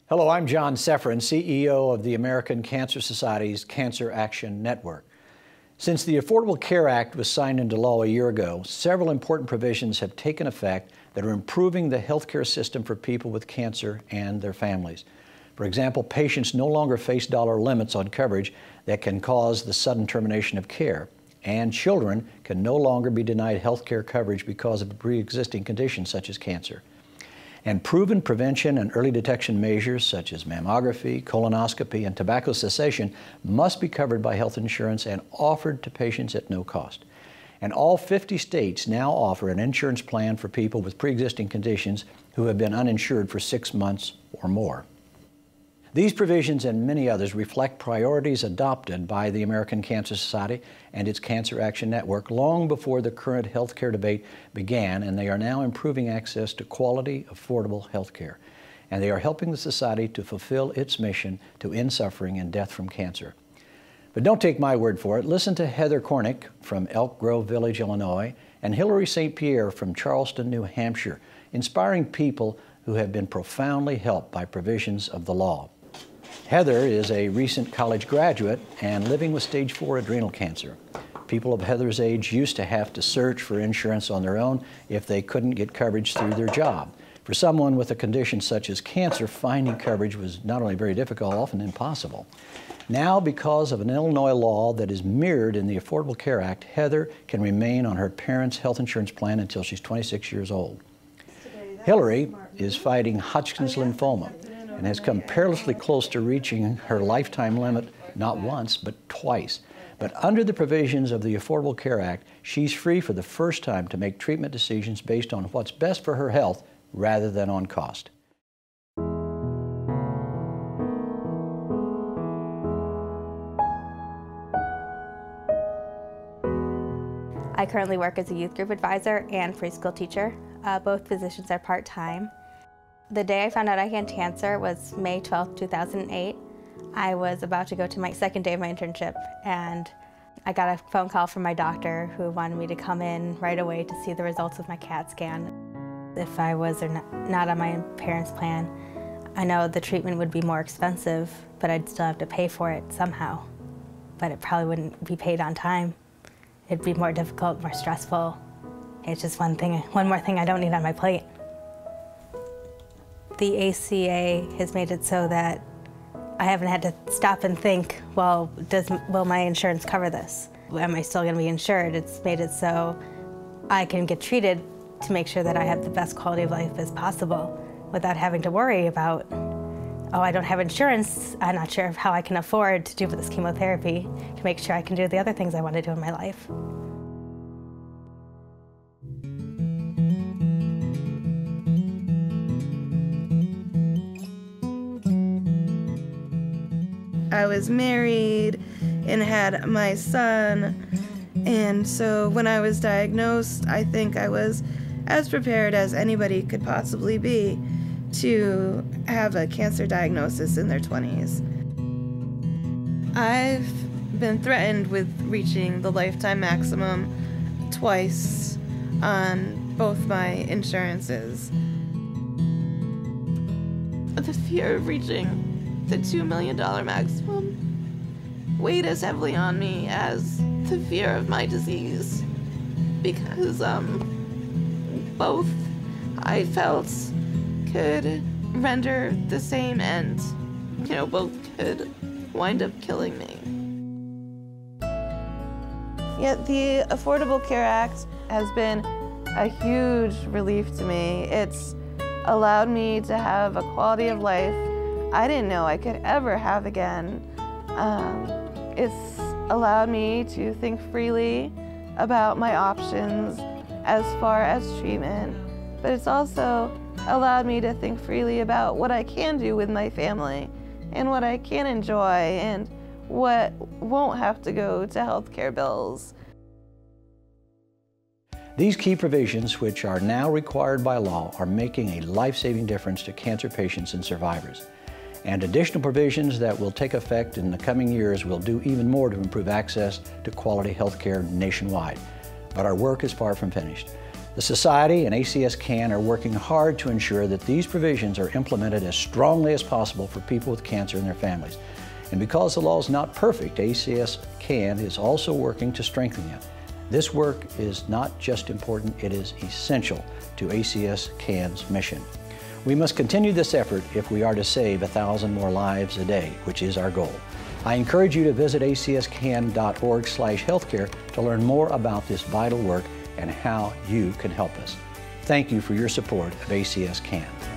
Hello, I'm John Sefrin, CEO of the American Cancer Society's Cancer Action Network. Since the Affordable Care Act was signed into law a year ago, several important provisions have taken effect that are improving the healthcare system for people with cancer and their families. For example, patients no longer face dollar limits on coverage that can cause the sudden termination of care, and children can no longer be denied health care coverage because of a pre-existing condition such as cancer. And proven prevention and early detection measures such as mammography, colonoscopy, and tobacco cessation must be covered by health insurance and offered to patients at no cost. And all 50 states now offer an insurance plan for people with pre-existing conditions who have been uninsured for 6 months or more. These provisions and many others reflect priorities adopted by the American Cancer Society and its Cancer Action Network long before the current health care debate began, and they are now improving access to quality, affordable health care. And they are helping the Society to fulfill its mission to end suffering and death from cancer. But don't take my word for it. Listen to Heather Cornick from Elk Grove Village, Illinois, and Hillary St. Pierre from Charleston, New Hampshire, inspiring people who have been profoundly helped by provisions of the law. Heather is a recent college graduate and living with stage 4 adrenal cancer. People of Heather's age used to have to search for insurance on their own if they couldn't get coverage through their job. For someone with a condition such as cancer, finding coverage was not only very difficult, often impossible. Now, because of an Illinois law that is mirrored in the Affordable Care Act, Heather can remain on her parents' health insurance plan until she's 26 years old. Hillary is fighting Hodgkin's lymphoma and has come perilously close to reaching her lifetime limit not once, but twice. But under the provisions of the Affordable Care Act, she's free for the first time to make treatment decisions based on what's best for her health rather than on cost. I currently work as a youth group advisor and preschool teacher. Both positions are part-time. The day I found out I had cancer was May 12, 2008. I was about to go to my second day of my internship, and I got a phone call from my doctor who wanted me to come in right away to see the results of my CAT scan. If I was or not on my parents' plan, I know the treatment would be more expensive, but I'd still have to pay for it somehow. But it probably wouldn't be paid on time. It'd be more difficult, more stressful. It's just one more thing I don't need on my plate. The ACA has made it so that I haven't had to stop and think, well, will my insurance cover this? Am I still going to be insured? It's made it so I can get treated to make sure that I have the best quality of life as possible without having to worry about, oh, I don't have insurance, I'm not sure how I can afford to do this chemotherapy to make sure I can do the other things I want to do in my life. I was married and had my son, and so when I was diagnosed, I think I was as prepared as anybody could possibly be to have a cancer diagnosis in their 20s. I've been threatened with reaching the lifetime maximum twice on both my insurances. The fear of reaching the $2 million maximum weighed as heavily on me as the fear of my disease, because both I felt could render the same end. Both could wind up killing me. Yet the Affordable Care Act has been a huge relief to me. It's allowed me to have a quality of life I didn't know I could ever have again. It's allowed me to think freely about my options as far as treatment, but it's also allowed me to think freely about what I can do with my family and what I can enjoy and what won't have to go to healthcare bills. These key provisions, which are now required by law, are making a life-saving difference to cancer patients and survivors. And additional provisions that will take effect in the coming years will do even more to improve access to quality health care nationwide. But our work is far from finished. The Society and ACS CAN are working hard to ensure that these provisions are implemented as strongly as possible for people with cancer and their families. And because the law is not perfect, ACS CAN is also working to strengthen it. This work is not just important, it is essential to ACS CAN's mission. We must continue this effort if we are to save 1,000 more lives a day, which is our goal. I encourage you to visit acscan.org/healthcare to learn more about this vital work and how you can help us. Thank you for your support of ACS CAN.